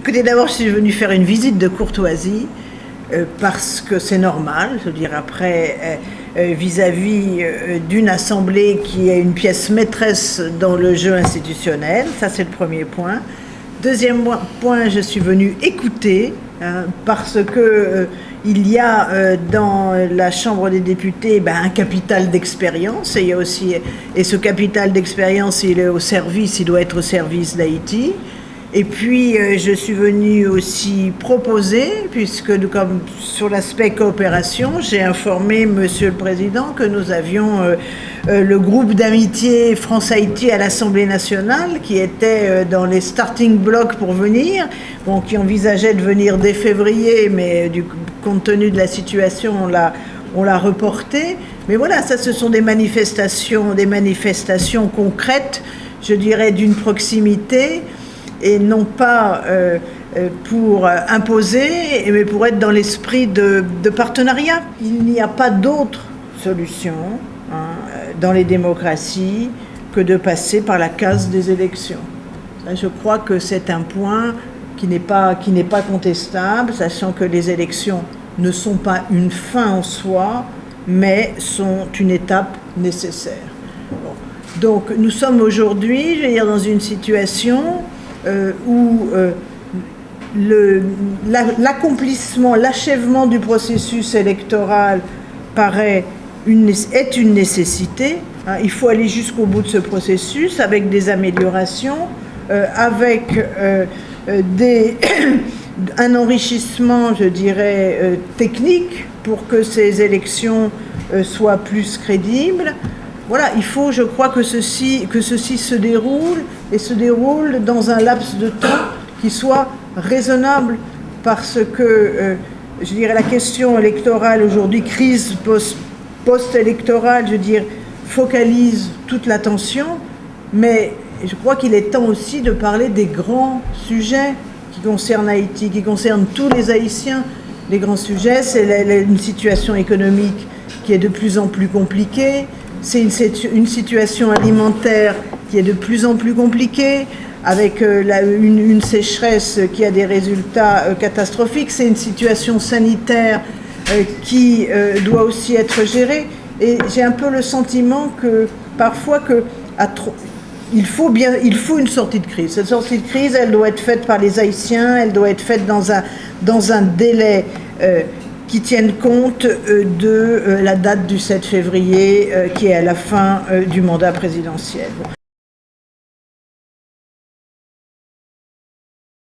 Écoutez, d'abord, je suis venue faire une visite de courtoisie parce que c'est normal, je veux dire, après, vis-à-vis d'une assemblée qui est une pièce maîtresse dans le jeu institutionnel. Ça, c'est le premier point. Deuxième point, je suis venue écouter parce que il y a dans la Chambre des députés un capital d'expérience et ce capital d'expérience, il est au service, il doit être au service d'Haïti. Et puis, je suis venue aussi proposer, puisque comme sur l'aspect coopération, j'ai informé Monsieur le Président que nous avions le groupe d'amitié France-Haïti à l'Assemblée nationale qui était dans les starting blocks pour venir, qui envisageait de venir dès février, mais compte tenu de la situation, on l'a reporté. Mais voilà, ça, ce sont des manifestations concrètes, je dirais, d'une proximité, et non pas pour imposer, mais pour être dans l'esprit de partenariat. Il n'y a pas d'autre solution dans les démocraties que de passer par la case des élections. Je crois que c'est un point qui n'est pas contestable, sachant que les élections ne sont pas une fin en soi, mais sont une étape nécessaire. Bon. Donc nous sommes aujourd'hui, je veux dire, dans une situation où l'accomplissement, l'achèvement du processus électoral est une nécessité. Il faut aller jusqu'au bout de ce processus avec des améliorations, avec un enrichissement, je dirais, technique pour que ces élections soient plus crédibles. Voilà, il faut, je crois, que ceci se déroule dans un laps de temps qui soit raisonnable, parce que, je dirais, la question électorale aujourd'hui, crise post-électorale, je veux dire, focalise toute l'attention, mais je crois qu'il est temps aussi de parler des grands sujets qui concernent Haïti, qui concernent tous les Haïtiens. Les grands sujets, c'est une situation économique qui est de plus en plus compliquée. C'est une situation alimentaire qui est de plus en plus compliquée, avec une sécheresse qui a des résultats catastrophiques. C'est une situation sanitaire qui doit aussi être gérée. Et j'ai un peu le sentiment que parfois il faut une sortie de crise. Cette sortie de crise, elle doit être faite par les Haïtiens, elle doit être faite dans un délai qui tiennent compte de la date du 7 février, qui est à la fin du mandat présidentiel. Bon.